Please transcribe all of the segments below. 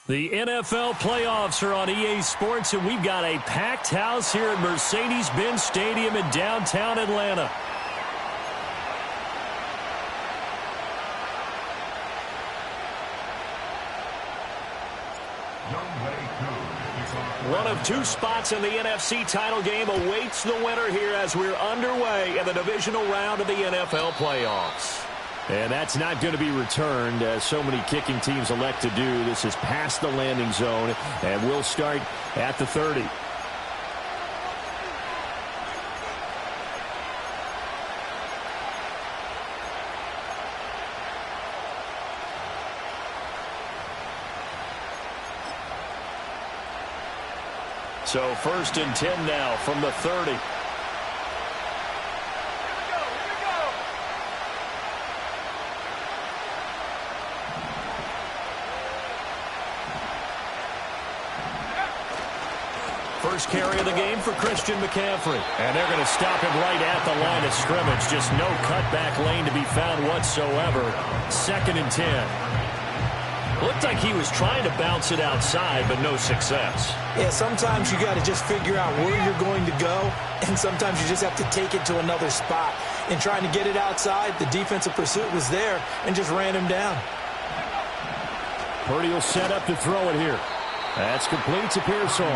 The NFL playoffs are on EA Sports, and we've got a packed house here at Mercedes-Benz Stadium in downtown Atlanta. One of two spots in the NFC title game awaits the winner here as we're underway in the divisional round of the NFL playoffs. And that's not going to be returned, as so many kicking teams elect to do. This is past the landing zone, and we'll start at the 30. So 1st and 10 now from the 30. First carry of the game for Christian McCaffrey. And they're going to stop him right at the line of scrimmage. Just no cutback lane to be found whatsoever. 2nd and 10. Looked like he was trying to bounce it outside, but no success. Yeah, sometimes you got to just figure out where you're going to go, and sometimes you just have to take it to another spot. In trying to get it outside, the defensive pursuit was there and just ran him down. Purdy will set up to throw it here. That's complete to Pearsall.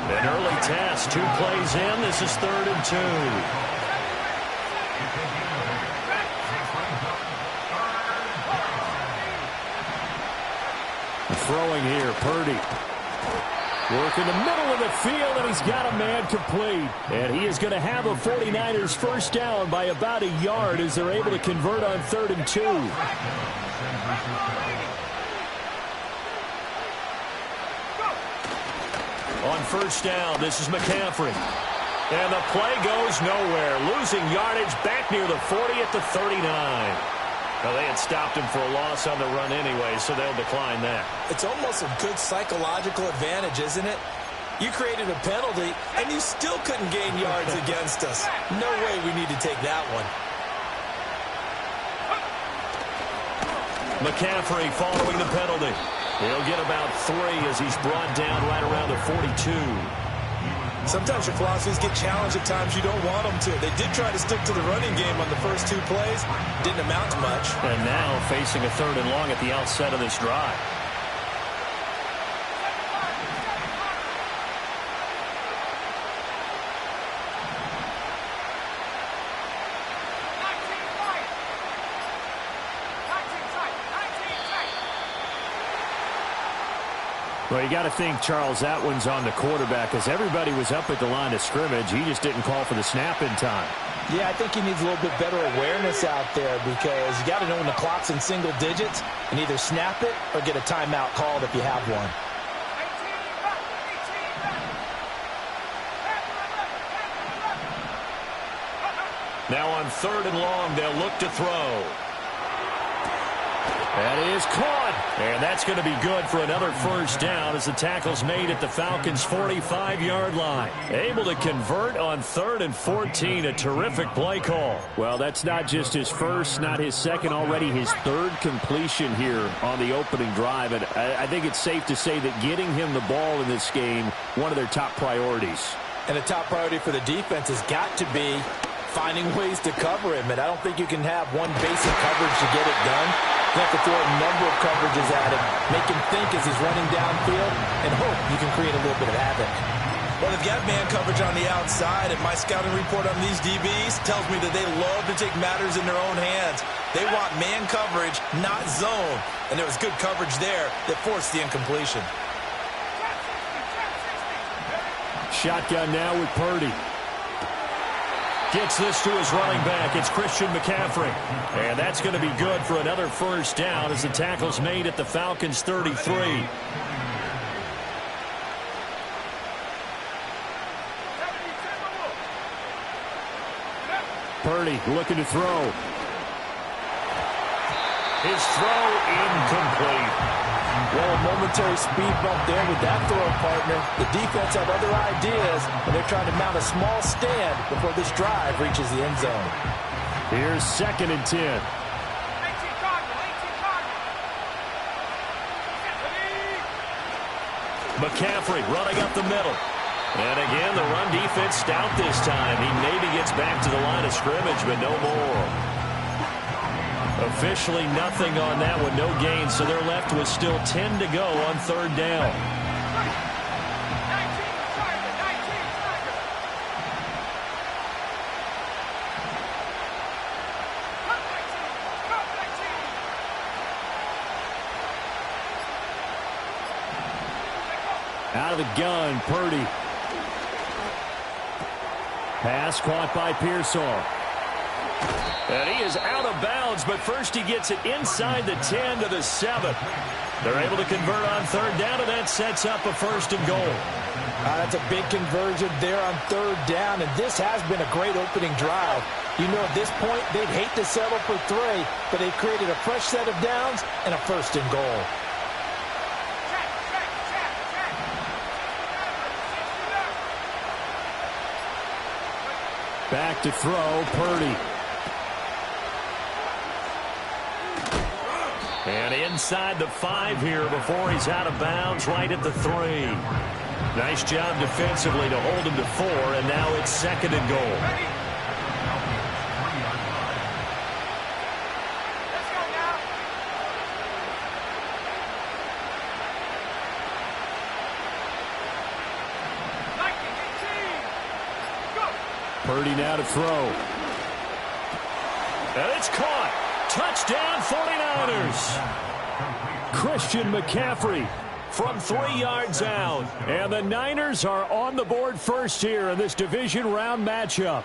An early test, 2 plays in. This is 3rd and 2. Throwing here, Purdy. Work in the middle of the field, and he's got a man complete. And he is going to have a 49ers first down by about a yard as they're able to convert on 3rd and 2. On first down, this is McCaffrey. And the play goes nowhere. Losing yardage back near the 40 at the 39. Well, they had stopped him for a loss on the run anyway, so they'll decline that. It's almost a good psychological advantage, isn't it? You created a penalty, and you still couldn't gain yards against us. No way we need to take that one. McCaffrey following the penalty. He'll get about 3 as he's brought down right around the 42. Sometimes your philosophies get challenged at times you don't want them to. They did try to stick to the running game on the first 2 plays. Didn't amount to much. And now facing a 3rd and long at the outset of this drive. Well, you got to think, Charles, that one's on the quarterback because everybody was up at the line of scrimmage. He just didn't call for the snap in time. Yeah, I think he needs a little bit better awareness out there because you got to know when the clock's in single digits and either snap it or get a timeout called if you have one. Now on 3rd and long, they'll look to throw. That is caught, and that's going to be good for another first down as the tackle's made at the Falcons' 45-yard line. Able to convert on 3rd and 14, a terrific play call. Well, that's not just his first, not his second, already his 3rd completion here on the opening drive. And I think it's safe to say that getting him the ball in this game, one of their top priorities. And a top priority for the defense has got to be finding ways to cover him. And I don't think you can have one basic coverage to get it done. You have to throw a number of coverages at him, make him think as he's running downfield, and hope you can create a little bit of havoc. Well, they've got man coverage on the outside, and my scouting report on these DBs tells me that they love to take matters in their own hands. They want man coverage, not zone. And there was good coverage there that forced the incompletion. Shotgun now with Purdy. Gets this to his running back. It's Christian McCaffrey. And that's going to be good for another first down as the tackle's made at the Falcons' 33. Purdy looking to throw. His throw incomplete. Well, a momentary speed bump there with that throw, partner. The defense have other ideas, and they're trying to mount a small stand before this drive reaches the end zone. Here's 2nd and 10. McCaffrey running up the middle. And again, the run defense stout this time. He maybe gets back to the line of scrimmage, but no more. Officially nothing on that one, no gain, so they're left with still 10 to go on 3rd down. Out of the gun, Purdy. Pass caught by Pearsall. And he is out of bounds, but first he gets it inside the 10 to the 7. They're able to convert on 3rd down, and that sets up a 1st and goal. That's a big conversion there on 3rd down, and this has been a great opening drive. You know, at this point, they'd hate to settle for 3, but they've created a fresh set of downs and a 1st and goal. Back to throw, Purdy. And inside the 5 here before he's out of bounds, right at the 3. Nice job defensively to hold him to 4, and now it's 2nd and goal. Purdy now to throw. And it's caught. Touchdown 49ers. Christian McCaffrey from 3 yards out. And the Niners are on the board first here in this division round matchup.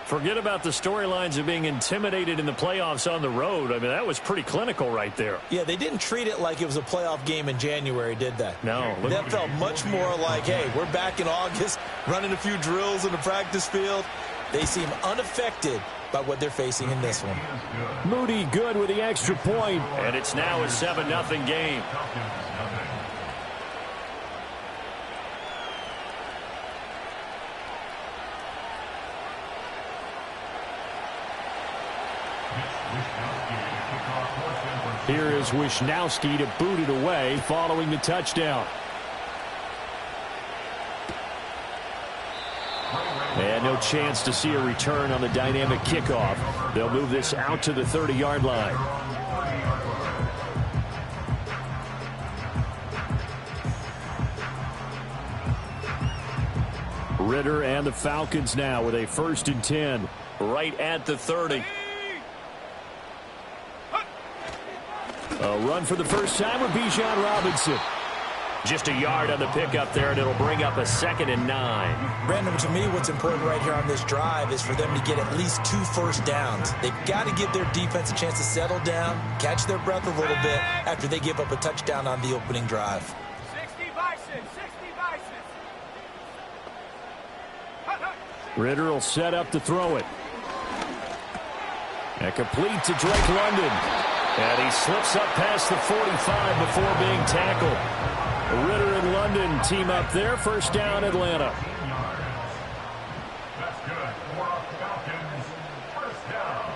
Forget about the storylines of being intimidated in the playoffs on the road. I mean, that was pretty clinical right there. Yeah, they didn't treat it like it was a playoff game in January, did they? No. That felt much more like, hey, we're back in August, running a few drills in the practice field. They seem unaffected by what they're facing in this one. Moody good with the extra point. And it's now a 7-0 game. Here is Wisnowski to boot it away following the touchdown. And no chance to see a return on the dynamic kickoff. They'll move this out to the 30-yard line. Ritter and the Falcons now with a 1st and 10 right at the 30. A run for the first time with Bijan Robinson. Just a yard on the pickup there, and it'll bring up a 2nd and 9. Brandon, to me, what's important right here on this drive is for them to get at least 2 first downs. They've got to give their defense a chance to settle down, catch their breath a little bit after they give up a touchdown on the opening drive. 60 Bison. Ritter will set up to throw it. And complete to Drake London. And he slips up past the 45 before being tackled. Ritter and London team up there. 1st down, Atlanta. That's good for Falcons. 1st down.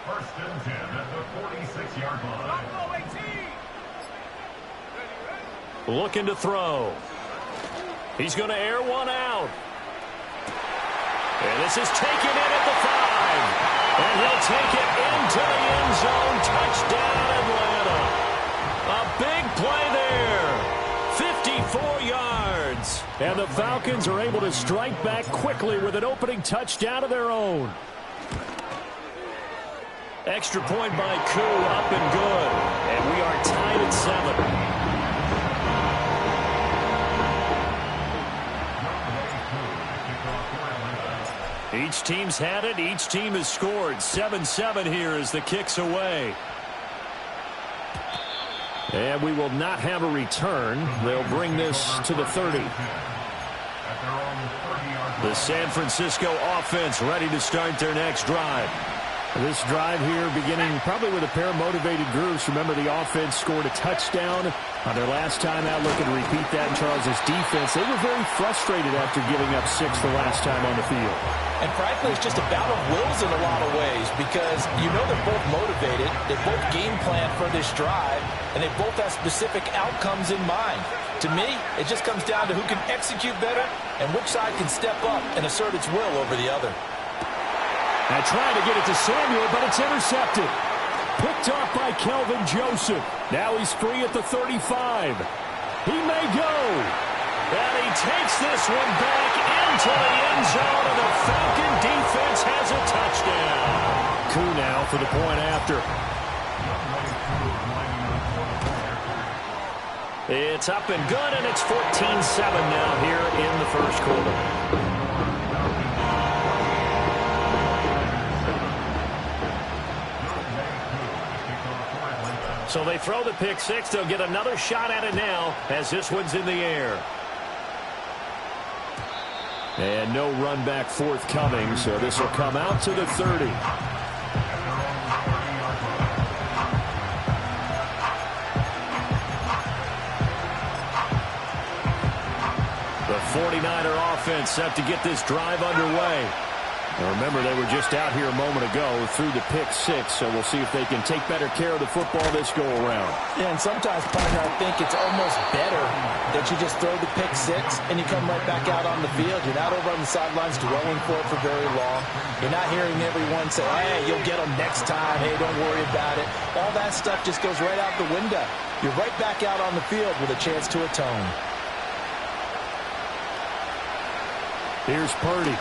1st and 10 at the 46-yard line. Looking to throw. He's going to air one out. And this is taken in at the 5. And he'll take it into the end zone. Touchdown, Atlanta. A big play there. 54 yards. And the Falcons are able to strike back quickly with an opening touchdown of their own. Extra point by Koo, up and good. And we are tied at 7. Each team's had it. Each team has scored. 7-7 here as the kick's away. And we will not have a return. They'll bring this to the 30. at their own 30-yard line. The San Francisco offense ready to start their next drive. This drive here beginning probably with a pair of motivated groups. Remember, the offense scored a touchdown on their last time out, looking to repeat that in Charles' defense. They were very frustrated after giving up 6 the last time on the field. And frankly, it's just a battle of wills in a lot of ways because you know they're both motivated, they both game plan for this drive, and they both have specific outcomes in mind. To me, it just comes down to who can execute better and which side can step up and assert its will over the other. Now trying to get it to Samuel, but it's intercepted. Picked off by Kelvin Joseph. Now he's free at the 35. He may go. And he takes this one back into the end zone, and the Falcon defense has a touchdown. Coup now for the point after. It's up and good, and it's 14-7 now here in the first quarter. So they throw the pick six. They'll get another shot at it now as this one's in the air. And no run back forthcoming, so this will come out to the 30. The 49er offense set to get this drive underway. Now remember, they were just out here a moment ago through the pick six, so we'll see if they can take better care of the football this go-around. Yeah, and sometimes, partner, I think it's almost better that you just throw the pick six and you come right back out on the field. You're not over on the sidelines dwelling for it for very long. You're not hearing everyone say, hey, you'll get them next time. Hey, don't worry about it. All that stuff just goes right out the window. You're right back out on the field with a chance to atone. Here's Purdy.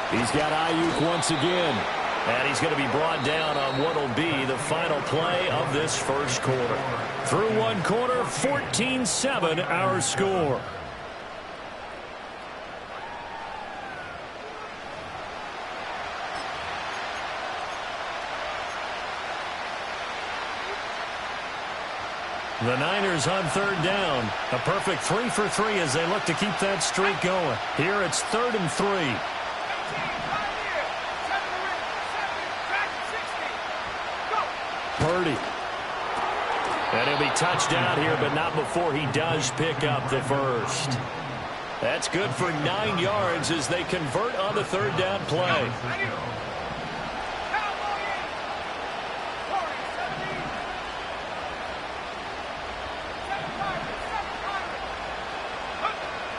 He's got Ayuk once again. And he's going to be brought down on what will be the final play of this first quarter. Through one quarter, 14-7 our score. The Niners on third down. A perfect 3 for 3 as they look to keep that streak going. Here it's 3rd and 3. Purdy. And he'll be touched down here, but not before he does pick up the first. That's good for 9 yards as they convert on the third down play.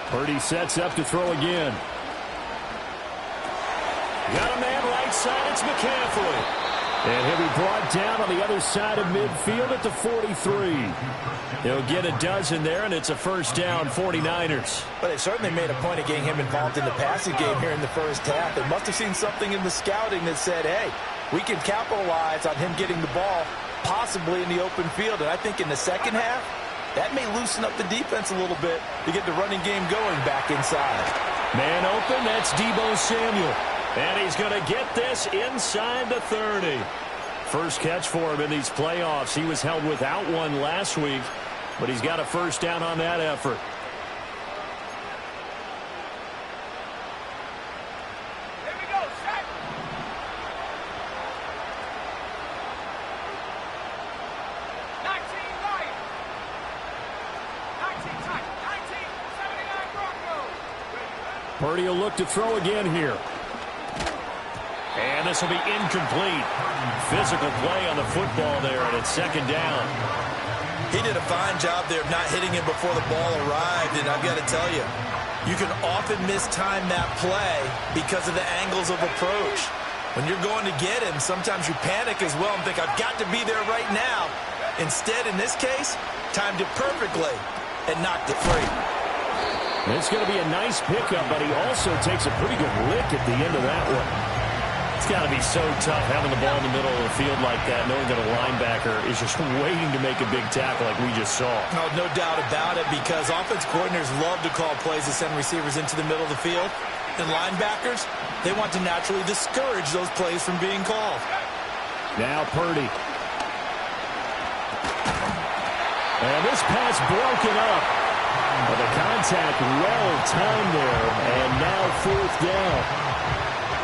Purdy sets up to throw again. Got a man right side. It's McCaffrey. And he'll be brought down on the other side of midfield at the 43. He'll get a dozen there, and it's a first down, 49ers. But they certainly made a point of getting him involved in the passing game here in the first half. They must have seen something in the scouting that said, hey, we can capitalize on him getting the ball possibly in the open field. And I think in the second half, that may loosen up the defense a little bit to get the running game going back inside. Man open, that's Deebo Samuel. And he's going to get this inside the 30. First catch for him in these playoffs. He was held without one last week, but he's got a first down on that effort. Here we go, set. 19 right. 19 tight. 19, 79 Broncos. Purdy will look to throw again here. And this will be incomplete. Physical play on the football there, and it's second down. He did a fine job there of not hitting him before the ball arrived, and I've got to tell you, you can often mistime that play because of the angles of approach. When you're going to get him, sometimes you panic as well and think, I've got to be there right now. Instead, in this case, timed it perfectly and knocked it free. It's going to be a nice pickup, but he also takes a pretty good lick at the end of that one. It's got to be so tough having the ball in the middle of the field like that, knowing that a linebacker is just waiting to make a big tackle like we just saw. No doubt about it, because offense coordinators love to call plays to send receivers into the middle of the field. And linebackers, they want to naturally discourage those plays from being called. Now Purdy. And this pass broken up. Well, the kind contact well timed there, and now fourth down.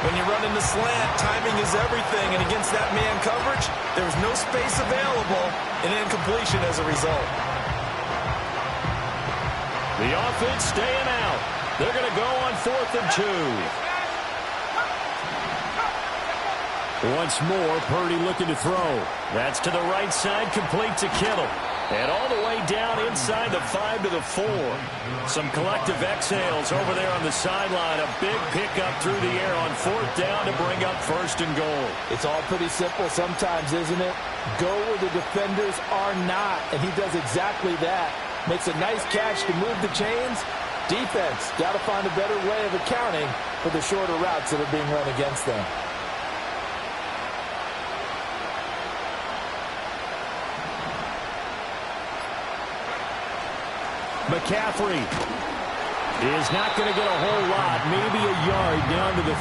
When you're running the slant, timing is everything, and against that man coverage, there's no space available, and incompletion as a result. The offense staying out. They're going to go on 4th and 2. Once more, Purdy looking to throw. That's to the right side, complete to Kittle. And all the way down inside the 5 to the 4. Some collective exhales over there on the sideline. A big pickup through the air on 4th down to bring up 1st and goal. It's all pretty simple sometimes, isn't it? Go where the defenders are not, and he does exactly that. Makes a nice catch to move the chains. Defense got to find a better way of accounting for the shorter routes that are being run against them. McCaffrey is not going to get a whole lot, maybe a yard down to the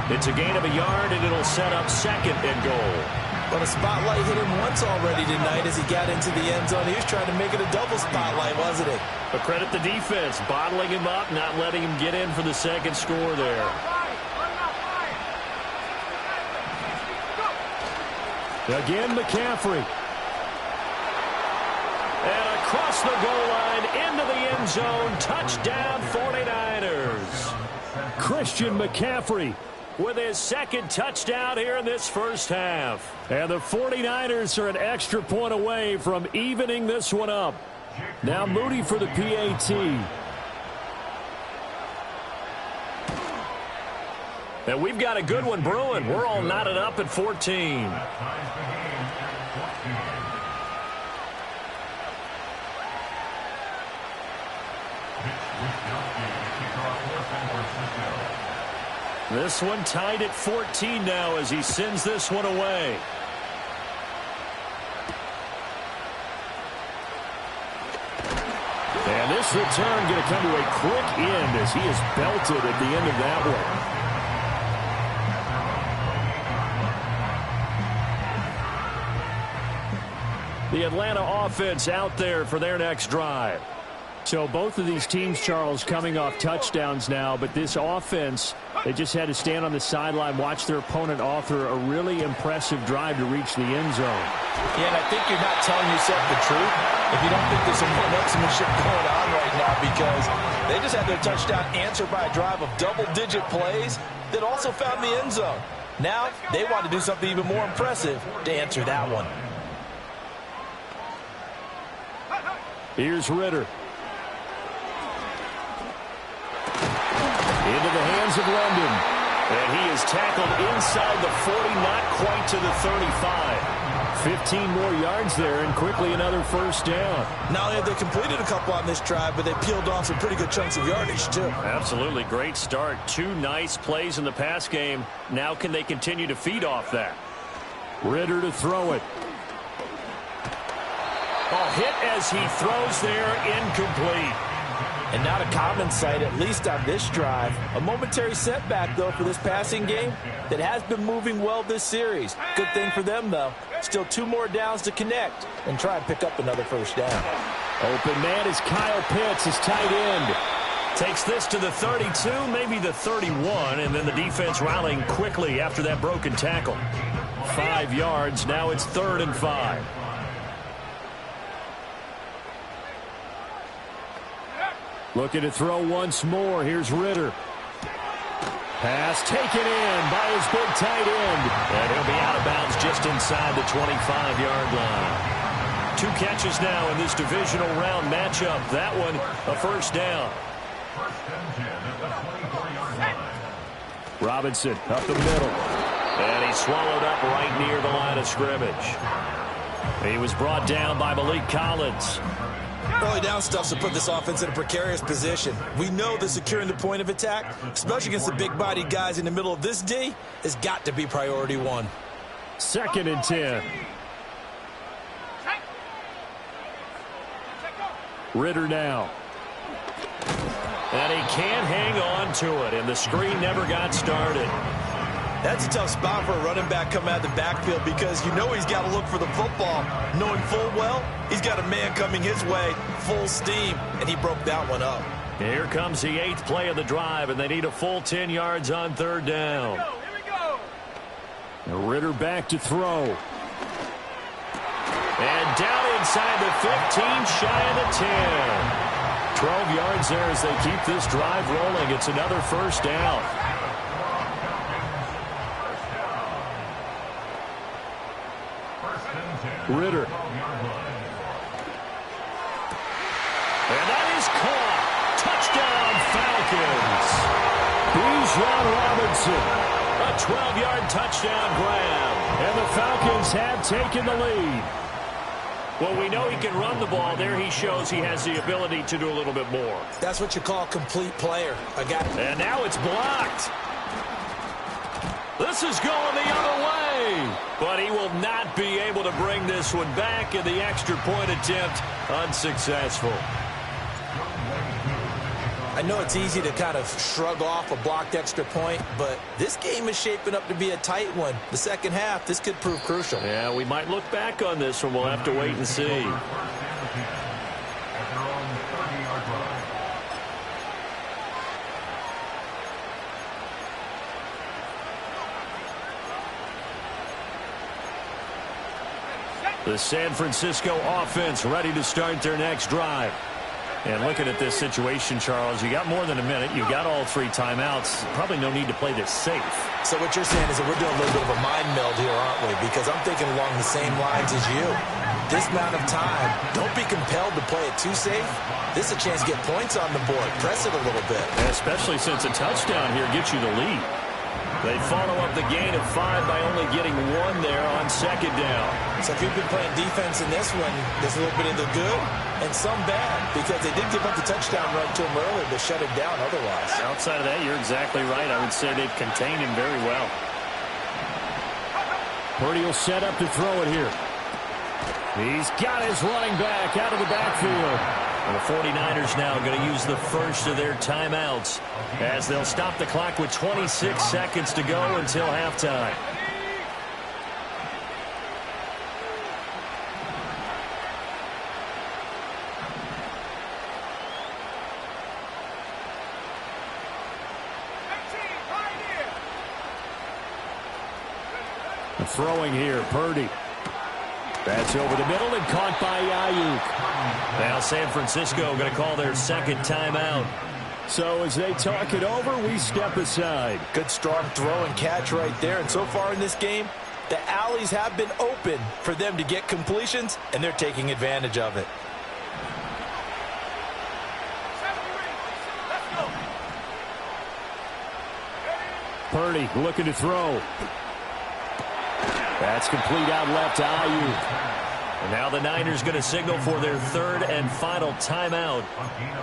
3. It's a gain of a yard, and it'll set up 2nd and goal. But a spotlight hit him once already tonight as he got into the end zone. He was trying to make it a double spotlight, wasn't he? But credit the defense, bottling him up, not letting him get in for the 2nd score there. Again, McCaffrey. And across the goal line into the end zone. Touchdown 49ers. Christian McCaffrey with his 2nd touchdown here in this first half. And the 49ers are an extra point away from evening this one up. Now Moody for the PAT. And we've got a good one brewing. We're all knotted up at 14. This one tied at 14 now as he sends this one away. And this return going to come to a quick end as he is belted at the end of that one. The Atlanta offense out there for their next drive. So both of these teams, Charles, coming off touchdowns now, but this offense, they just had to stand on the sideline, watch their opponent author a really impressive drive to reach the end zone. Yeah, and I think you're not telling yourself the truth if you don't think there's some one-upsmanship going on right now, because they just had their touchdown answered by a drive of double-digit plays that also found the end zone. Now they want to do something even more impressive to answer that one. Here's Ritter. Into the hands of London. And he is tackled inside the 40, not quite to the 35. 15 more yards there, and quickly another first down. Not only have they completed a couple on this drive, but they peeled off some pretty good chunks of yardage, too. Absolutely. Great start. 2 nice plays in the pass game. Now can they continue to feed off that? Ritter to throw it. Hit as he throws there, incomplete. And not a common sight, at least on this drive. A momentary setback, though, for this passing game that has been moving well this series. Good thing for them, though. Still 2 more downs to connect and try and pick up another first down. Open man is Kyle Pitts, his tight end. Takes this to the 32, maybe the 31, and then the defense rallying quickly after that broken tackle. 5 yards, now it's 3rd and 5. Looking to throw once more. Here's Ritter. Pass taken in by his big tight end. And he'll be out of bounds just inside the 25-yard line. 2 catches now in this divisional round matchup. That one, a first down. Robinson up the middle. And he's swallowed up right near the line of scrimmage. He was brought down by Malik Collins. Early down stuff to put this offense in a precarious position. We know that securing the point of attack, especially against the big-bodied guys in the middle of this D, has got to be priority 1. 2nd and 10. Ritter now. And he can't hang on to it, and the screen never got started. That's a tough spot for a running back coming out of the backfield because you know he's got to look for the football, knowing full well he's got a man coming his way, full steam, and he broke that one up. Here comes the 8th play of the drive, and they need a full 10 yards on 3rd down. Here we go. Ritter back to throw. And down inside the 15, shy of the 10. 12 yards there as they keep this drive rolling. It's another 1st down. Ritter. And that is caught. Touchdown, Falcons. Bijan Robinson. A 12-yard touchdown grab. And the Falcons have taken the lead. Well, we know he can run the ball. There he shows he has the ability to do a little bit more. That's what you call a complete player. And now it's blocked. This is going the other way. But he will not be able to bring this one back, and the extra point attempt unsuccessful. I know it's easy to kind of shrug off a blocked extra point, but this game is shaping up to be a tight one. The second half, this could prove crucial. Yeah, we might look back on this one. We'll have to wait and see. The San Francisco offense ready to start their next drive. And looking at this situation, Charles, you got more than a minute. You got all 3 timeouts. Probably no need to play this safe. So what you're saying is that we're doing a little bit of a mind meld here, aren't we? Because I'm thinking along the same lines as you. This amount of time, don't be compelled to play it too safe. This is a chance to get points on the board. Press it a little bit. Especially since a touchdown here gets you the lead. They follow up the gain of 5 by only getting 1 there on 2nd down. So if you've been playing defense in this one, there's a little bit of the good and some bad, because they did give up the touchdown run to him earlier, but shut it down otherwise. Outside of that, you're exactly right. I would say they've contained him very well. Purdy will set up to throw it here. He's got his running back out of the backfield. And the 49ers now going to use the first of their timeouts as they'll stop the clock with 26 seconds to go until halftime. The throwing here, Purdy. That's over the middle and caught by Ayuk. Now San Francisco going to call their 2nd timeout. So as they talk it over, we step aside. Good strong throw and catch right there. And so far in this game, the alleys have been open for them to get completions, and they're taking advantage of it. Purdy looking to throw. That's complete out left to Ayuk. And now the Niners going to signal for their 3rd and final timeout.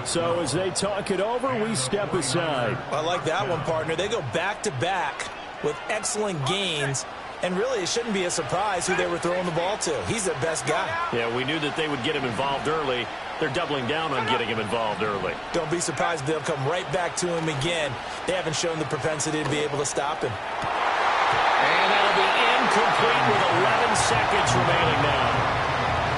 So as they talk it over, we step aside. I like that one, partner. They go back-to-back with excellent gains. And really, it shouldn't be a surprise who they were throwing the ball to. He's their best guy. Yeah, we knew that they would get him involved early. They're doubling down on getting him involved early. Don't be surprised if they'll come right back to him again. They haven't shown the propensity to be able to stop him. And that'll be incomplete with 11 seconds remaining now.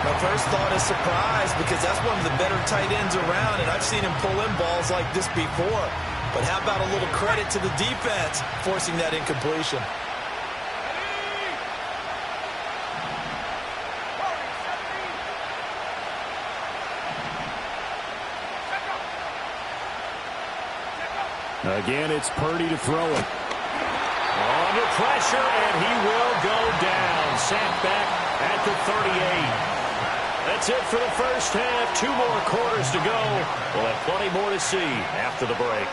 My first thought is surprise, because that's one of the better tight ends around, and I've seen him pull in balls like this before. But how about a little credit to the defense forcing that incompletion? Again, it's Purdy to throw it. Under pressure, and he will go down. Sacked back at the 38. That's it for the first half. 2 more quarters to go. We'll have plenty more to see after the break.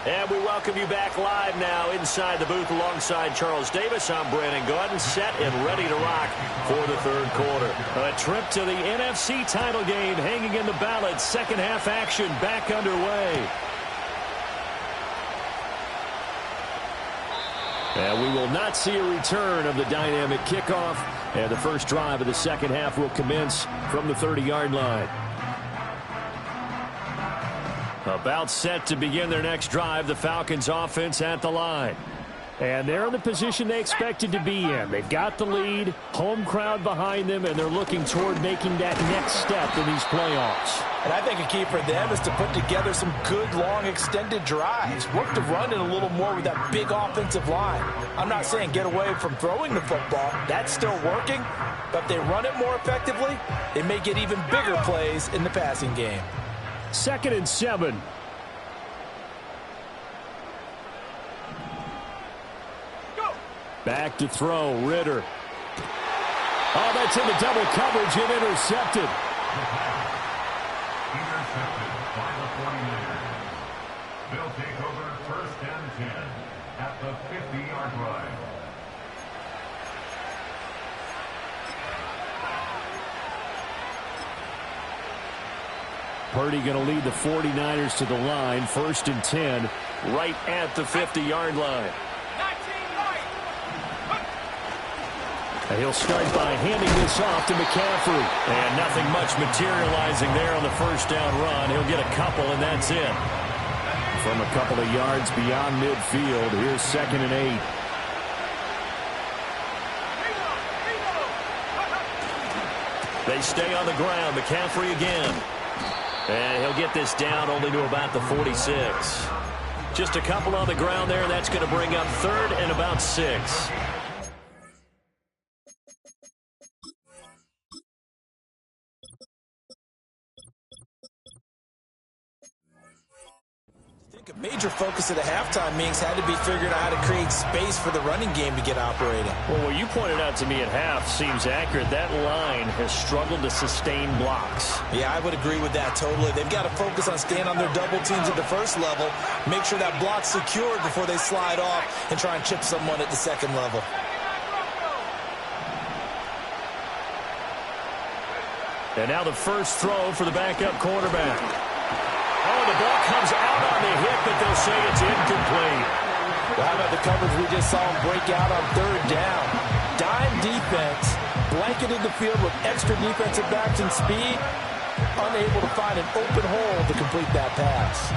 And we welcome you back live now inside the booth alongside Charles Davis. I'm Brandon Gaudin, set and ready to rock for the third quarter. A trip to the NFC title game hanging in the balance. Second half action back underway. And we will not see a return of the dynamic kickoff. And the first drive of the second half will commence from the 30-yard line. About set to begin their next drive, the Falcons offense at the line. And they're in the position they expected to be in. They've got the lead, home crowd behind them, and they're looking toward making that next step in these playoffs. And I think a key for them is to put together some good, long, extended drives. Work to run it a little more with that big offensive line. I'm not saying get away from throwing the football. That's still working. But if they run it more effectively, they may get even bigger plays in the passing game. 2nd and 7. Back to throw, Ritter. Oh, that's in the double coverage and intercepted. Intercepted by the 49ers. They'll take over 1st and 10 at the 50-yard line. Purdy going to lead the 49ers to the line. 1st and 10. Right at the 50-yard line. And he'll start by handing this off to McCaffrey. And nothing much materializing there on the first down run. He'll get a couple, and that's it. From a couple of yards beyond midfield, here's 2nd and 8. They stay on the ground. McCaffrey again. And he'll get this down only to about the 46. Just a couple on the ground there. That's going to bring up 3rd and about 6. A major focus at the halftime meetings had to be figuring out how to create space for the running game to get operating. Well, what you pointed out to me at half seems accurate. That line has struggled to sustain blocks. Yeah, I would agree with that totally. They've got to focus on staying on their double teams at the first level, make sure that block's secured before they slide off and try and chip someone at the second level. And now the first throw for the backup quarterback. Oh, the ball comes out on the hit, but they'll say it's incomplete. Well, how about the coverage we just saw him break out on 3rd down? Dime defense, blanketed the field with extra defensive backs and speed, unable to find an open hole to complete that pass.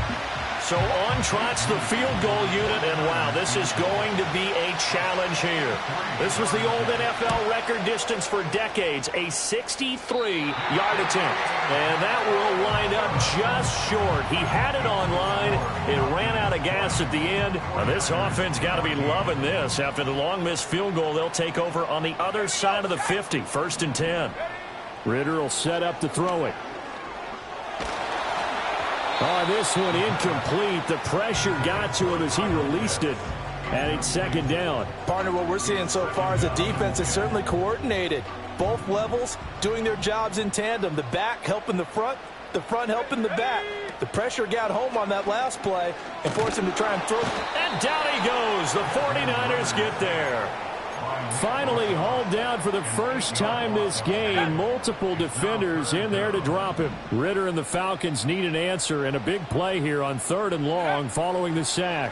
So on trots the field goal unit, and wow, this is going to be a challenge here. This was the old NFL record distance for decades, a 63-yard attempt. And that will wind up just short. He had it on line. It ran out of gas at the end. Now, this offense got to be loving this. After the long missed field goal, they'll take over on the other side of the 50, 1st and 10. Ritter will set up to throw it. Oh, this one incomplete. The pressure got to him as he released it. And it's 2nd down. Partner, what we're seeing so far is a defense that's certainly coordinated. Both levels doing their jobs in tandem. The back helping the front helping the back. The pressure got home on that last play and forced him to try and throw. And down he goes. The 49ers get there. Finally hauled down for the first time this game. Multiple defenders in there to drop him. Ritter and the Falcons need an answer, and a big play here on 3rd and long following the sack.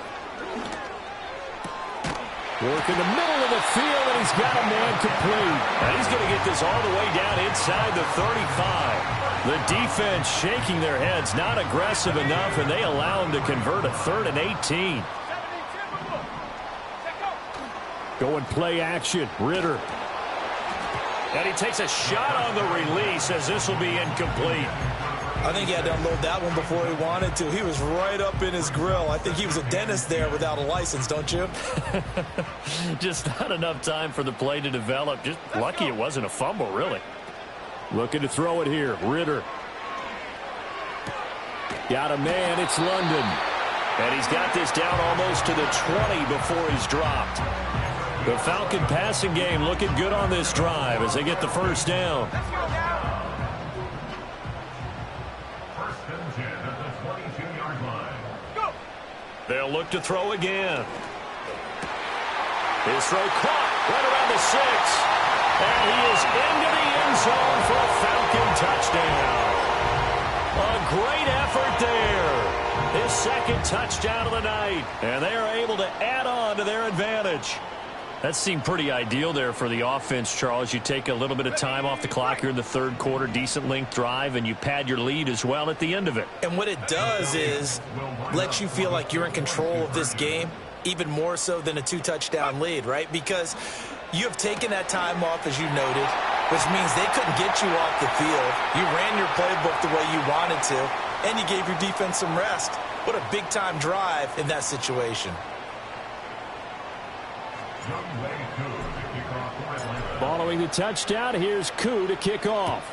Work in the middle of the field, and he's got a man complete. And he's going to get this all the way down inside the 35. The defense shaking their heads, not aggressive enough, and they allow him to convert a 3rd and 18. Going play action, Ritter. And he takes a shot on the release as this will be incomplete. I think he had to unload that one before he wanted to. He was right up in his grill. I think he was a dentist there without a license, don't you? Just not enough time for the play to develop. Just lucky it wasn't a fumble, really. Looking to throw it here, Ritter. Got a man, it's London. And he's got this down almost to the 20 before he's dropped. The Falcon passing game looking good on this drive as they get the first down. 1st and 10 at the 22-yard line. Go! They'll look to throw again. His throw caught right around the 6. And he is into the end zone for a Falcon touchdown. A great effort there. His second touchdown of the night. And they are able to add on to their advantage. That seemed pretty ideal there for the offense, Charles. You take a little bit of time off the clock here in the third quarter, decent length drive, and you pad your lead as well at the end of it. And what it does is let you feel like you're in control of this game, even more so than a 2-touchdown lead, right? Because you have taken that time off, as you noted, which means they couldn't get you off the field. You ran your playbook the way you wanted to, and you gave your defense some rest. What a big-time drive in that situation. Following the touchdown, here's Koo to kick off.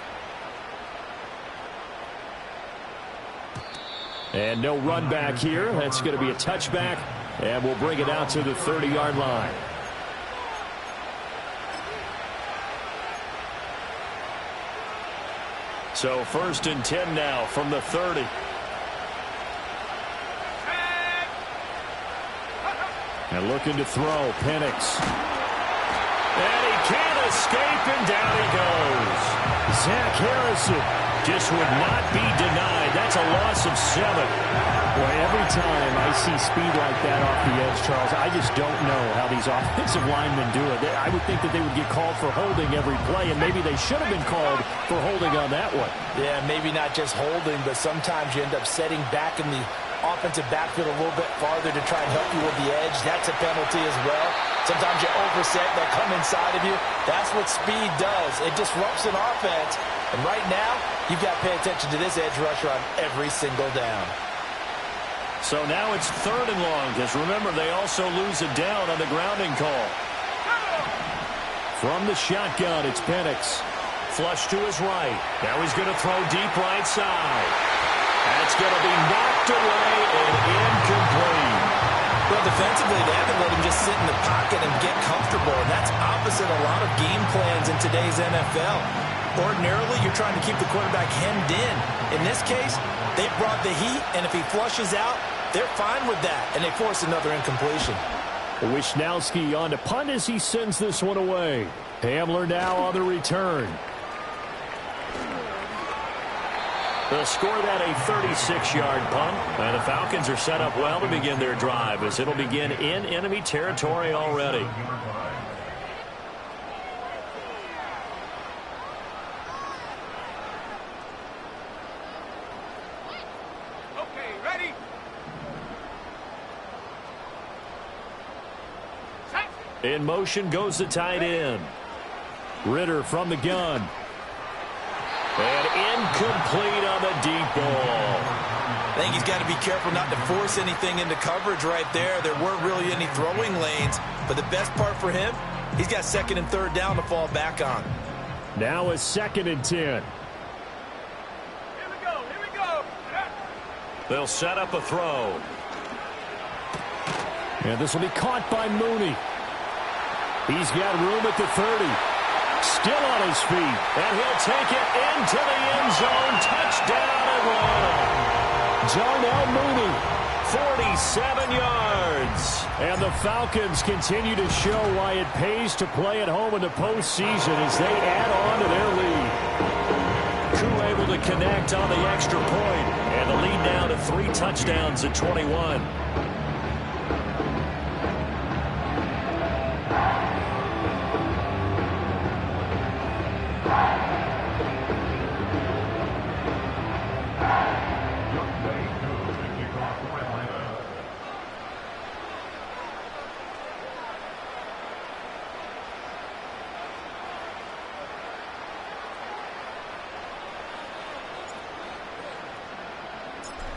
And no run back here. That's going to be a touchback, and we'll bring it out to the 30-yard line. So 1st and 10 now from the 30. And looking to throw, Penix. And he can't escape, and down he goes. Zach Harrison just would not be denied. That's a loss of 7. Boy, every time I see speed like that off the edge, Charles, I just don't know how these offensive linemen do it. I would think that they would get called for holding every play, and maybe they should have been called for holding on that one. Yeah, maybe not just holding, but sometimes you end up setting back in the offensive backfield a little bit farther to try and help you with the edge. That's a penalty as well. Sometimes you overset, they'll come inside of you. That's what speed does. It disrupts an offense. And right now, you've got to pay attention to this edge rusher on every single down. So now it's 3rd and long, because remember, they also lose a down on the grounding call. From the shotgun, it's Penix. Flush to his right. Now he's going to throw deep right side. That's going to be knocked away and incomplete. Well, defensively, they haven't let him just sit in the pocket and get comfortable, and that's opposite a lot of game plans in today's NFL. Ordinarily, you're trying to keep the quarterback hemmed in. In this case, they brought the heat, and if he flushes out, they're fine with that, and they force another incompletion. Wisnowski on to punt as he sends this one away. Hamler now on the return. They'll score that a 36-yard punt, and the Falcons are set up well to begin their drive as it'll begin in enemy territory already. Okay, ready? In motion goes the tight end. Ritter from the gun. And incomplete on the deep ball. I think he's got to be careful not to force anything into coverage right there. There weren't really any throwing lanes, but the best part for him, he's got 2nd and 3rd down to fall back on. Now a 2nd and 10. Here we go. They'll set up a throw. And this will be caught by Mooney. He's got room at the 30. Still on his feet. And he'll take it into the end zone. Touchdown, Atlanta. Darnell Mooney. 47 yards. And the Falcons continue to show why it pays to play at home in the postseason as they add on to their lead. Koo able to connect on the extra point. And the lead now to 3 touchdowns at 21.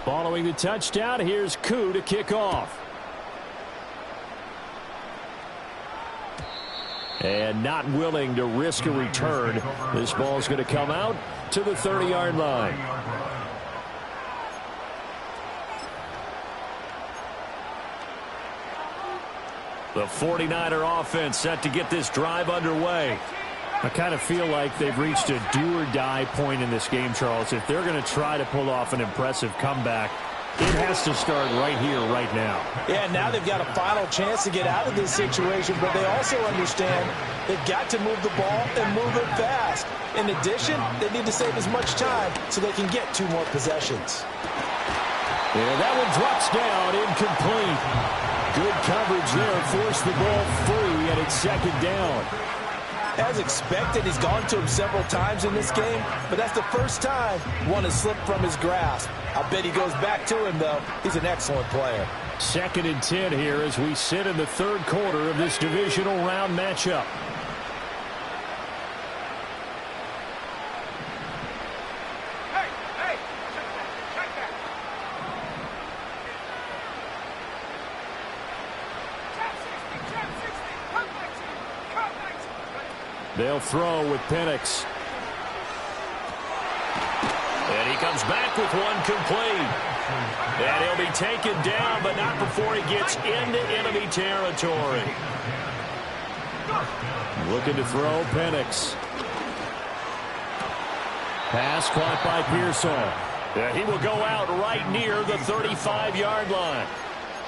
Following the touchdown, here's Koo to kick off. And not willing to risk a return. This ball's going to come out to the 30-yard line. The 49er offense set to get this drive underway. I kind of feel like they've reached a do-or-die point in this game, Charles. If they're going to try to pull off an impressive comeback, It has to start right here, right now. Yeah, now they've got a final chance to get out of this situation, but they also understand they've got to move the ball and move it fast. In addition, they need to save as much time so they can get 2 more possessions. Yeah, that one drops down, incomplete. Good coverage there, forced the ball free, and it's second down. As expected, he's gone to him several times in this game, but that's the first time one has slipped from his grasp. I bet he goes back to him, though. He's an excellent player. 2nd and 10 here as we sit in the 3rd quarter of this divisional round matchup. Hey, check that. Check 60, come 19. They'll throw with Penix. And he comes back with one complete. And he'll be taken down, but not before he gets into enemy territory. Looking to throw, Penix. Pass caught by Pearsall. Yeah, he will go out right near the 35-yard line.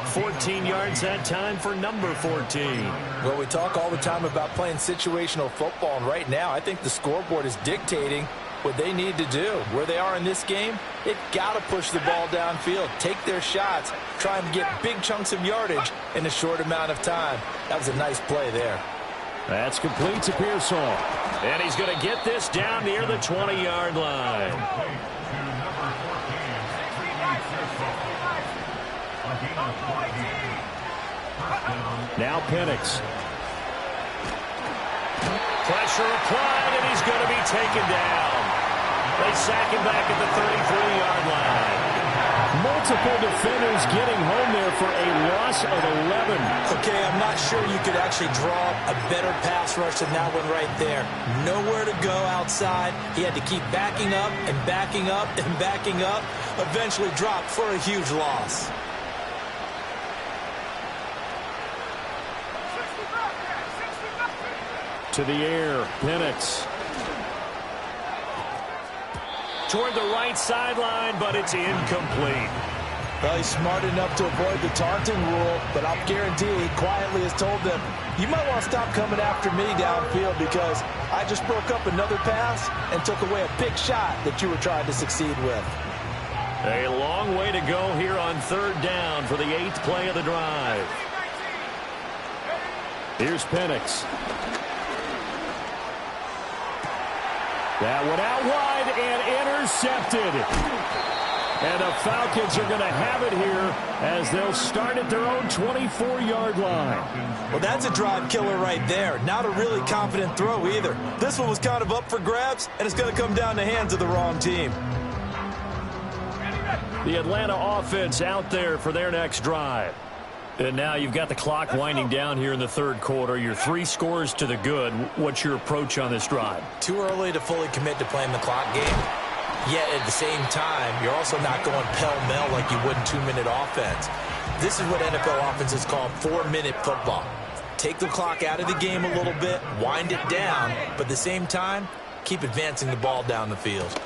14 yards that time for number 14. Well, we talk all the time about playing situational football, and right now I think the scoreboard is dictating what they need to do. Where they are in this game, they've got to push the ball downfield, take their shots, try and get big chunks of yardage in a short amount of time. That was a nice play there. That's complete to Pearsall. And he's going to get this down near the 20-yard line. Now Penix. Pressure applied, and he's going to be taken down. They sack him back at the 33-yard line. Multiple defenders getting home there for a loss of 11. Okay, I'm not sure you could actually draw a better pass rush than that one right there. Nowhere to go outside. He had to keep backing up and backing up and backing up. Eventually dropped for a huge loss. To the air, Penix. Toward the right sideline, but it's incomplete. Well, he's smart enough to avoid the taunting rule, but I'll guarantee he quietly has told them, you might want to stop coming after me downfield because I just broke up another pass and took away a big shot that you were trying to succeed with. A long way to go here on 3rd down for the 8th play of the drive. Here's Penix. That one out wide and intercepted. And the Falcons are going to have it here as they'll start at their own 24-yard line. Well, that's a drive killer right there. Not a really confident throw either. This one was kind of up for grabs, and it's going to come down the hands of the wrong team. The Atlanta offense out there for their next drive. And now you've got the clock winding down here in the 3rd quarter. You're 3 scores to the good. What's your approach on this drive? Too early to fully commit to playing the clock game. Yet at the same time, you're also not going pell-mell like you would in 2-minute offense. This is what NFL offenses call 4-minute football. Take the clock out of the game a little bit, wind it down, but at the same time, keep advancing the ball down the field.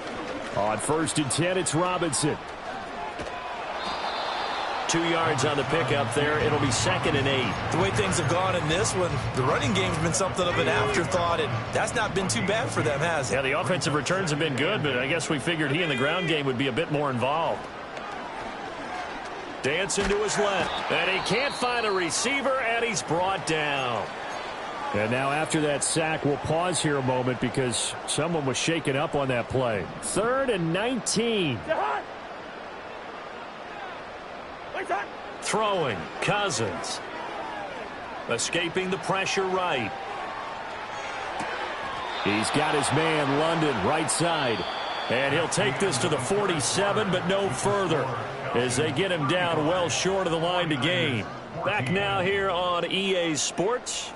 On 1st and 10, it's Robinson. 2 yards on the pickup there. It'll be 2nd and 8. The way things have gone in this one, the running game's been something of an afterthought, and that's not been too bad for them, has it? Yeah, the offensive returns have been good, but I guess we figured he in the ground game would be a bit more involved. Dancing to his left, and he can't find a receiver, and he's brought down. And now after that sack, we'll pause here a moment because someone was shaken up on that play. 3rd and 19. Throwing, Cousins. Escaping the pressure right. He's got his man, London, right side. And he'll take this to the 47, but no further, as they get him down well short of the line to gain. Back now here on EA Sports.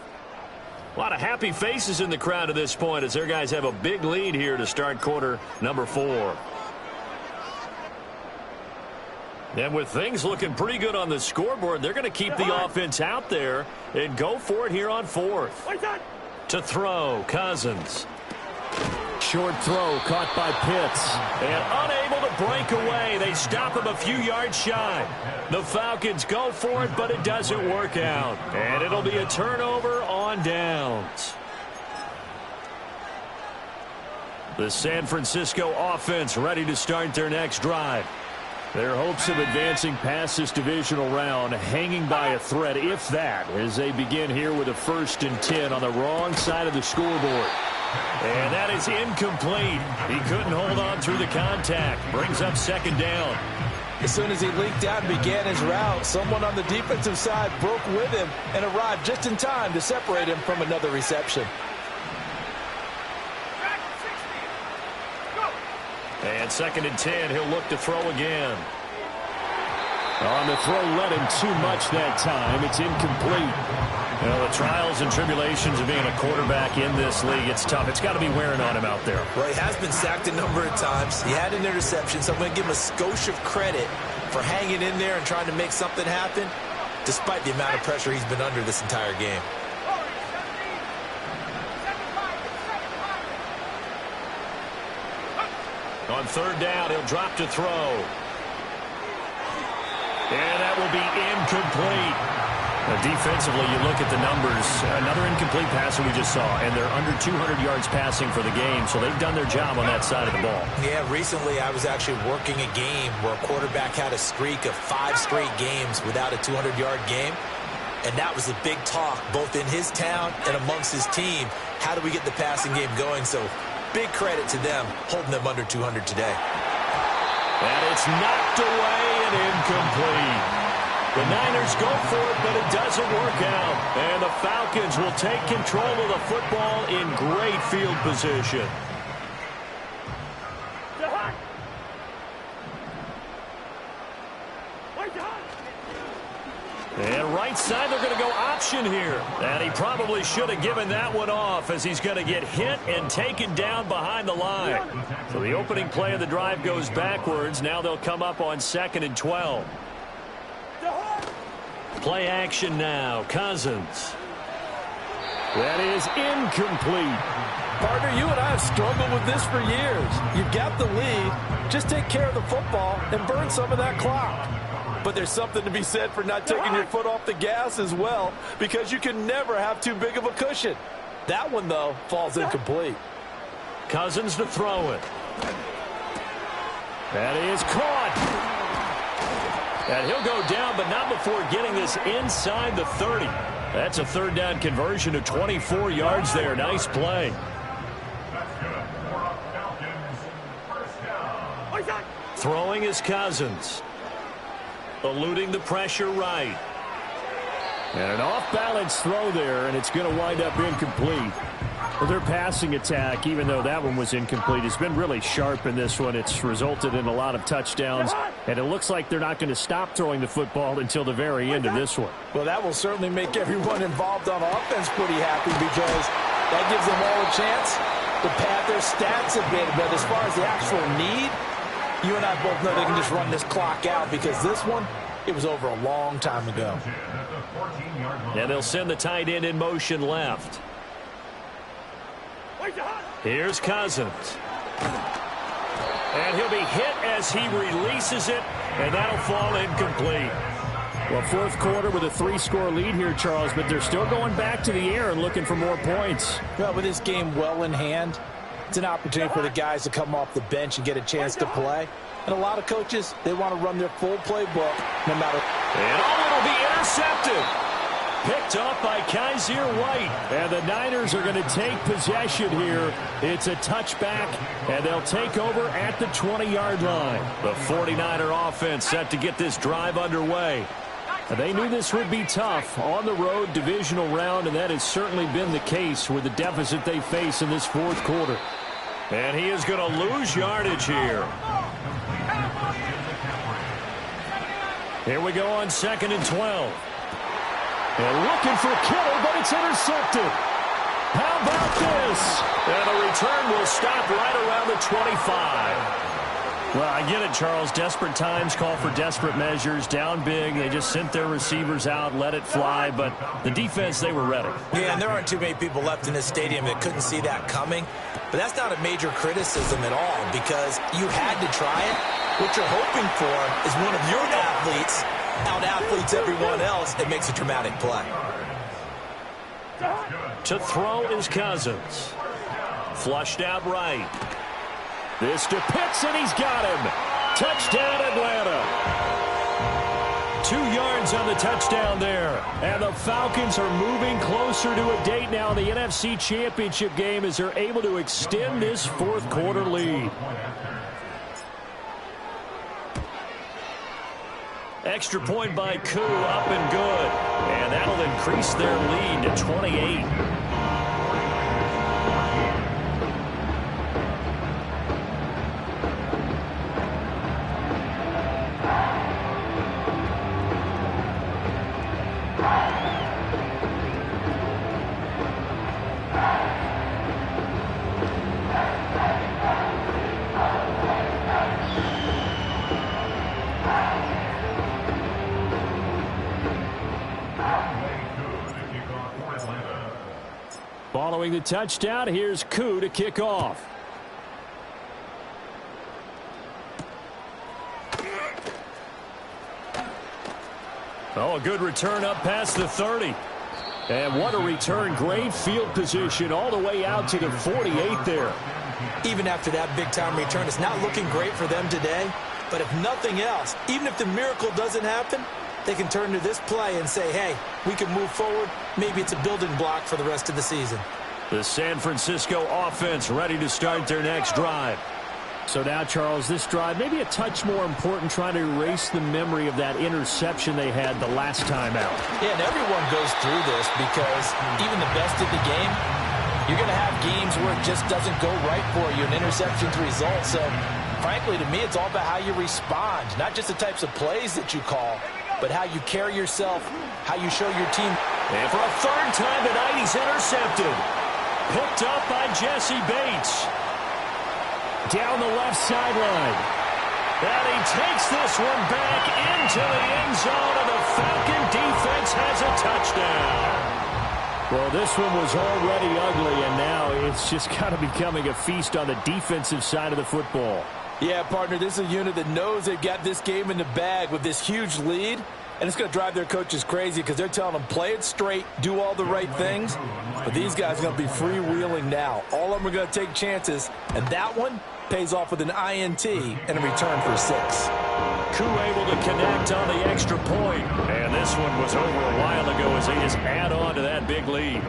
A lot of happy faces in the crowd at this point as their guys have a big lead here to start quarter number 4. And with things looking pretty good on the scoreboard, they're going to keep the offense out there and go for it here on 4th. To throw, Cousins. Short throw caught by Pitts. And unable to breakaway. They stop him a few yards shy. The Falcons go for it, but it doesn't work out. And it'll be a turnover on downs. The San Francisco offense ready to start their next drive. Their hopes of advancing past this divisional round hanging by a thread, if that, as they begin here with a 1st and 10 on the wrong side of the scoreboard. And that is incomplete. He couldn't hold on through the contact. Brings up 2nd down. As soon as he leaked out and began his route, someone on the defensive side broke with him and arrived just in time to separate him from another reception. And 2nd and 10, he'll look to throw again. On the throw, led him too much that time. It's incomplete. Well, the trials and tribulations of being a quarterback in this league, it's tough. It's got to be wearing on him out there. Well, he has been sacked a number of times. He had an interception, so I'm going to give him a skosh of credit for hanging in there and trying to make something happen, despite the amount of pressure he's been under this entire game. On 3rd down, he'll drop to throw. And that will be incomplete. Defensively, you look at the numbers. Another incomplete passer we just saw, and they're under 200 yards passing for the game, so they've done their job on that side of the ball. Yeah, recently I was actually working a game where a quarterback had a streak of 5 straight games without a 200-yard game, and that was a big talk both in his town and amongst his team. How do we get the passing game going? So big credit to them holding them under 200 today. And it's knocked away and incomplete. The Niners go for it, but it doesn't work out. And the Falcons will take control of the football in great field position. And right side, they're going to go option here. And he probably should have given that one off, as he's going to get hit and taken down behind the line. So the opening play of the drive goes backwards. Now they'll come up on 2nd and 12. Play action now. Cousins. That is incomplete. Partner, you and I have struggled with this for years. You've got the lead. Just take care of the football and burn some of that clock. But there's something to be said for not taking your foot off the gas as well, because you can never have too big of a cushion. That one, though, falls incomplete. Cousins to throw it. That is caught. And he'll go down, but not before getting this inside the 30. That's a 3rd down conversion of 24 yards there. Nice play. Throwing is Cousins. Eluding the pressure right. And an off-balance throw there, and it's going to wind up incomplete. Well, their passing attack, even though that one was incomplete, has been really sharp in this one. It's resulted in a lot of touchdowns, and it looks like they're not going to stop throwing the football until the very end of this one. Well, that will certainly make everyone involved on offense pretty happy, because that gives them all a chance to pad their stats a bit. But as far as the actual need, you and I both know they can just run this clock out, because this one, it was over a long time ago. And they'll send the tight end in motion left. Here's Cousins. And he'll be hit as he releases it, and that'll fall incomplete. Well, 4th quarter with a 3-score lead here, Charles, but they're still going back to the air and looking for more points. Well, with this game well in hand, it's an opportunity for the guys to come off the bench and get a chance to play. And a lot of coaches, they want to run their full playbook no matter. And it'll be intercepted. Picked up by Kaiser White. And the Niners are going to take possession here. It's a touchback, and they'll take over at the 20-yard line. The 49er offense set to get this drive underway. And they knew this would be tough on the road divisional round, and that has certainly been the case with the deficit they face in this 4th quarter. And he is going to lose yardage here. Here we go on 2nd and 12. And looking for Kittle, but it's intercepted. How about this? And the return will stop right around the 25. Well, I get it, Charles. Desperate times call for desperate measures. Down big, they just sent their receivers out, let it fly. But the defense, they were ready. Yeah, and there aren't too many people left in this stadium that couldn't see that coming. But that's not a major criticism at all, because you had to try it. What you're hoping for is one of your athletes out-athletes everyone else and makes a dramatic play. To throw is Cousins. Flushed out right. This to Pitts, and he's got him. Touchdown, Atlanta. 2 yards on the touchdown there. And the Falcons are moving closer to a date now in the NFC Championship game as they're able to extend this fourth quarter lead. Extra point by Koo, up and good. And that'll increase their lead to 28. Following the touchdown, here's Koo to kick off. Oh, a good return up past the 30. And what a return. Great field position all the way out to the 48 there. Even after that big-time return, it's not looking great for them today. But if nothing else, even if the miracle doesn't happen, they can turn to this play and say, hey, we can move forward. Maybe it's a building block for the rest of the season. The San Francisco offense ready to start their next drive. So now, Charles, this drive maybe a touch more important, trying to erase the memory of that interception they had the last time out. Yeah, and everyone goes through this because even the best of the game, you're going to have games where it just doesn't go right for you, an interception's result. So, frankly, to me, it's all about how you respond, not just the types of plays that you call, but how you carry yourself, how you show your team. And for a third time tonight, he's intercepted. Picked up by Jesse Bates. Down the left sideline. And he takes this one back into the end zone, and the Falcon defense has a touchdown. Well, this one was already ugly, and now it's just kind of becoming a feast on the defensive side of the football. Yeah, partner, this is a unit that knows they've got this game in the bag with this huge lead, and it's going to drive their coaches crazy because they're telling them, play it straight, do all the right things. But these guys are going to be freewheeling now. All of them are going to take chances, and that one pays off with an INT and a return for 6. Koo able to connect on the extra point. And this one was over a while ago as they just add on to that big lead.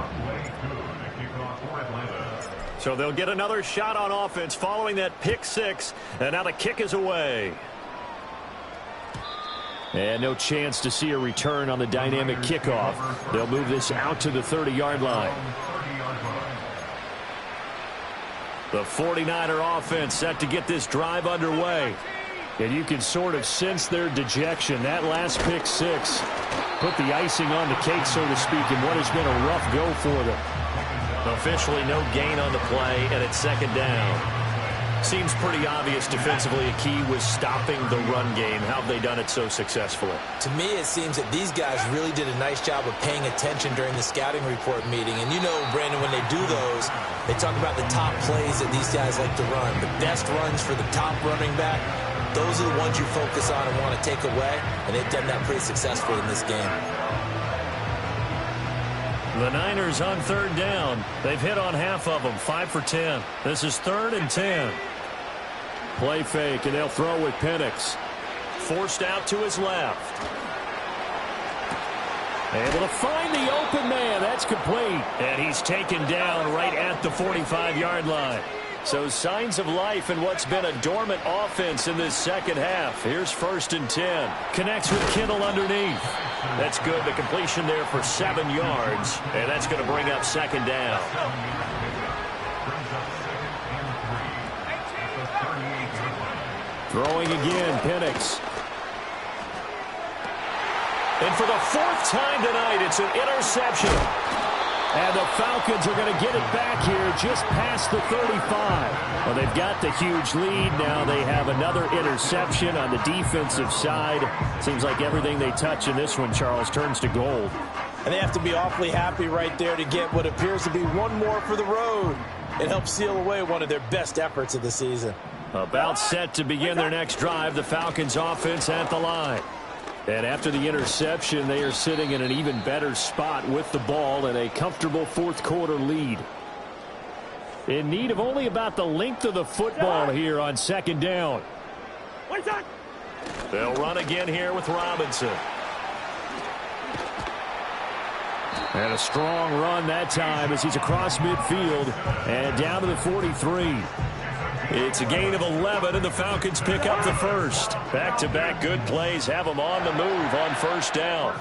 So they'll get another shot on offense following that pick 6. And now the kick is away. And no chance to see a return on the dynamic kickoff. They'll move this out to the 30-yard line. The 49er offense set to get this drive underway. And you can sort of sense their dejection. That last pick 6 put the icing on the cake, so to speak, in what has been a rough go for them. Officially no gain on the play, and it's second down. Seems pretty obvious defensively a key was stopping the run game. How have they done it so successfully? To me, it seems that these guys really did a nice job of paying attention during the scouting report meeting. And you know, Brandon, when they do those, they talk about the top plays that these guys like to run. The best runs for the top running back, those are the ones you focus on and want to take away. And they've done that pretty successfully in this game. The Niners on third down. They've hit on half of them, 5 for 10. This is 3rd and 10. Play fake, and they'll throw with Penix. Forced out to his left. Able to find the open man. That's complete. And he's taken down right at the 45-yard line. So signs of life in what's been a dormant offense in this second half. Here's 1st and 10. Connects with Kittle underneath. That's good. The completion there for 7 yards. And that's going to bring up second down. Throwing again, Penix. And for the 4th time tonight, it's an interception. And the Falcons are going to get it back here just past the 35. Well, they've got the huge lead. Now they have another interception on the defensive side. Seems like everything they touch in this one, Charles, turns to gold. And they have to be awfully happy right there to get what appears to be one more for the road. It helps seal away one of their best efforts of the season. About set to begin their next drive, the Falcons offense at the line. And after the interception, they are sitting in an even better spot with the ball and a comfortable fourth quarter lead. In need of only about the length of the football here on second down. They'll run again here with Robinson. And a strong run that time as he's across midfield and down to the 43. It's a gain of 11, and the Falcons pick up the first. Back-to-back good plays have them on the move on first down.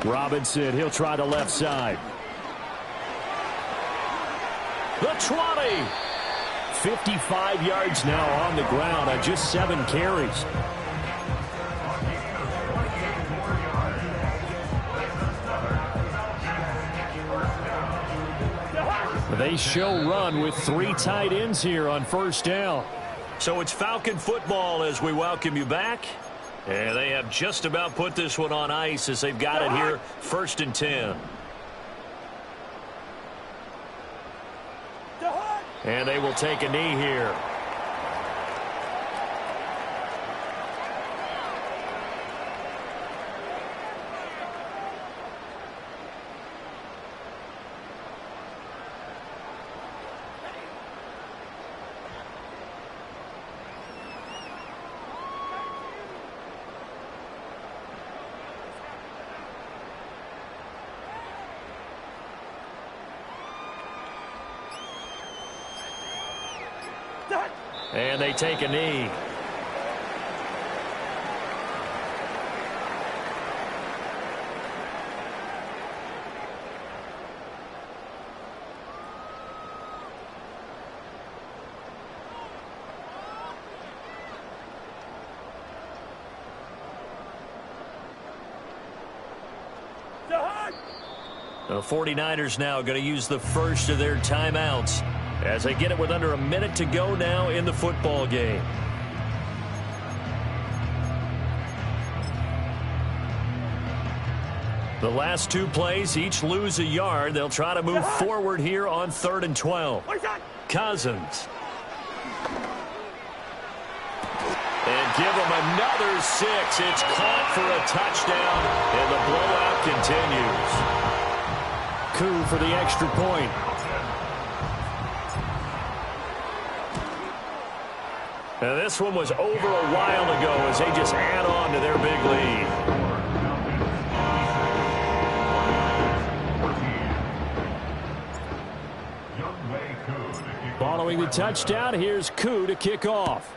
Robinson, he'll try the left side. The 20. 55 yards now on the ground on just 7 carries. They show run with 3 tight ends here on first down. So it's Falcon football as we welcome you back. And they have just about put this one on ice as they've got it here, 1st and 10. And they will take a knee here. And they take a knee. The 49ers now going to use the first of their timeouts as they get it with under a minute to go now in the football game. The last 2 plays each lose a yard. They'll try to move forward here on 3rd and 12. Cousins. And give them another 6. It's caught for a touchdown, and the blowout continues. Coup for the extra point. Now this one was over a while ago as they just add on to their big lead. Following the touchdown, here's Coup to kick off.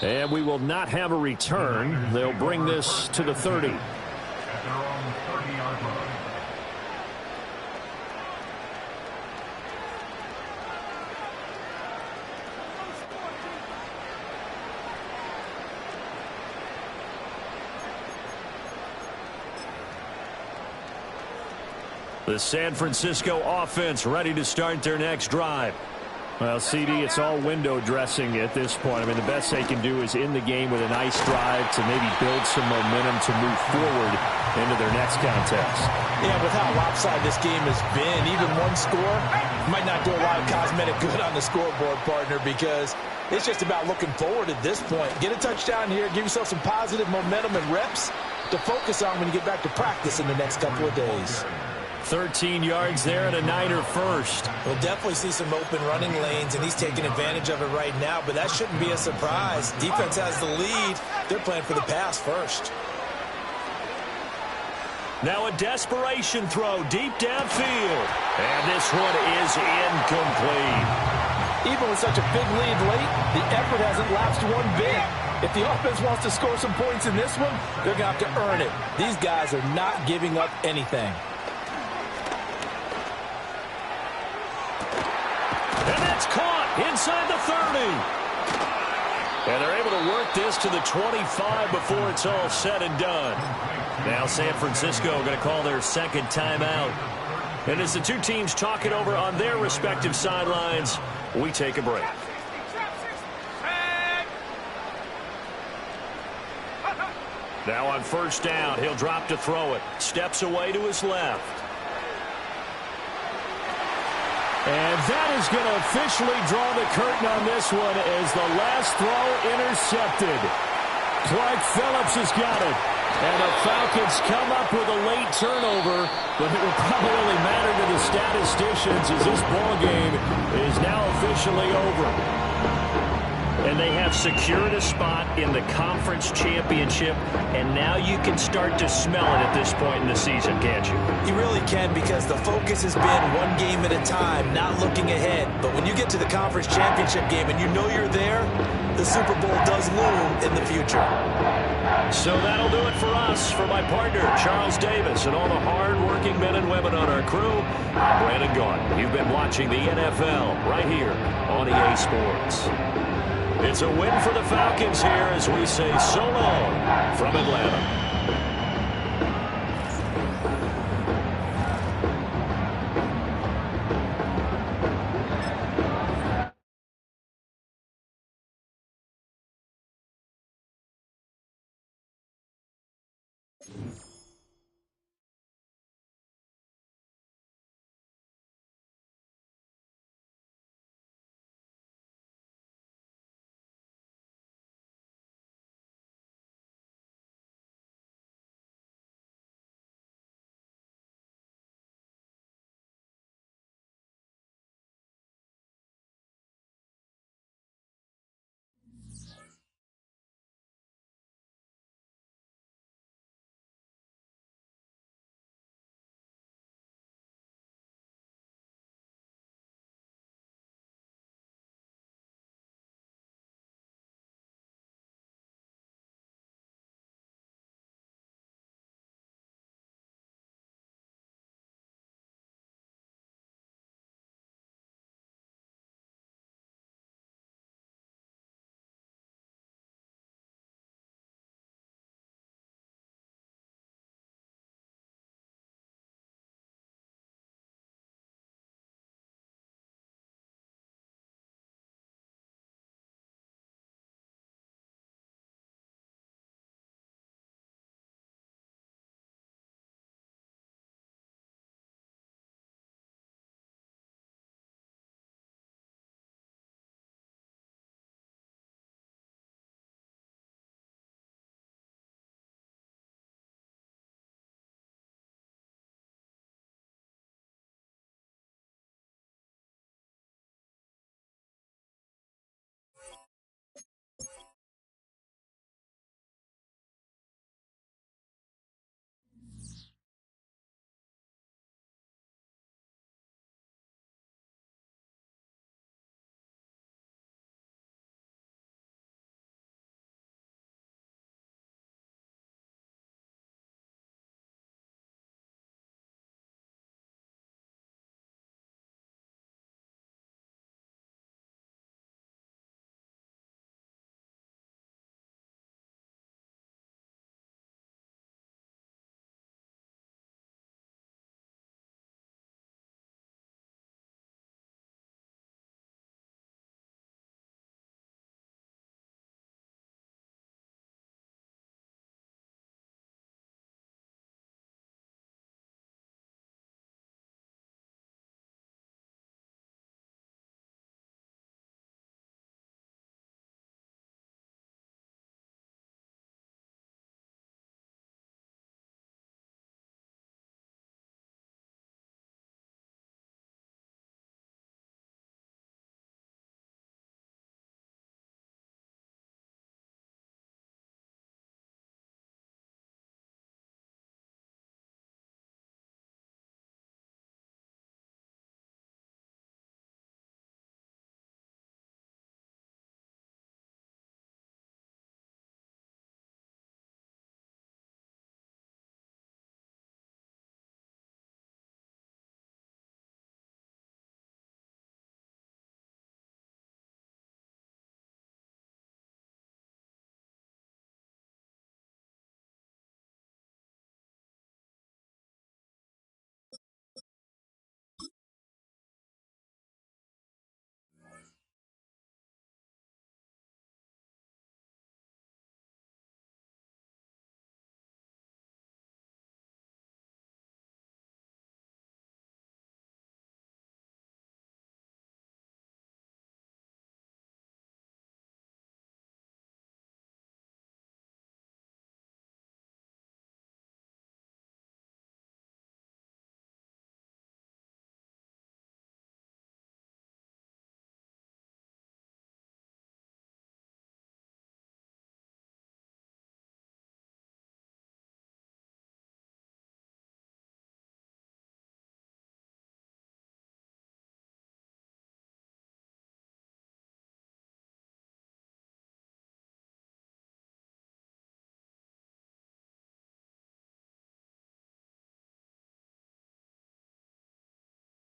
And we will not have a return. They'll bring this to the 30. At their own 30-yard line. The San Francisco offense ready to start their next drive. Well, CD, it's all window dressing at this point. I mean, the best they can do is end the game with a nice drive to maybe build some momentum to move forward into their next contest. Yeah, with how lopsided this game has been, even one score might not do a lot of cosmetic good on the scoreboard, partner, because it's just about looking forward at this point. Get a touchdown here, give yourself some positive momentum and reps to focus on when you get back to practice in the next couple of days. 13 yards there and a Niner first. We'll definitely see some open running lanes, and he's taking advantage of it right now, but that shouldn't be a surprise. Defense has the lead. They're playing for the pass first. Now a desperation throw deep downfield. And this one is incomplete. Even with such a big lead late, the effort hasn't lapsed one bit. If the offense wants to score some points in this one, they're going to have to earn it. These guys are not giving up anything. And that's caught inside the 30. And they're able to work this to the 25 before it's all said and done. Now San Francisco going to call their second timeout. And as the two teams talk it over on their respective sidelines, we take a break. Now on first down, he'll drop to throw it. Steps away to his left. And that is going to officially draw the curtain on this one as the last throw intercepted. Clark Phillips has got it. And the Falcons come up with a late turnover, but it will probably only matter to the statisticians as this ball game is now officially over. And they have secured a spot in the conference championship, and now you can start to smell it at this point in the season, can't you? You really can, because the focus has been one game at a time, not looking ahead. But when you get to the conference championship game and you know you're there, the Super Bowl does loom in the future. So that'll do it for us. For my partner, Charles Davis, and all the hard-working men and women on our crew, I'm Brandon Gaudin. You've been watching the NFL right here on EA Sports. It's a win for the Falcons here as we say so long from Atlanta.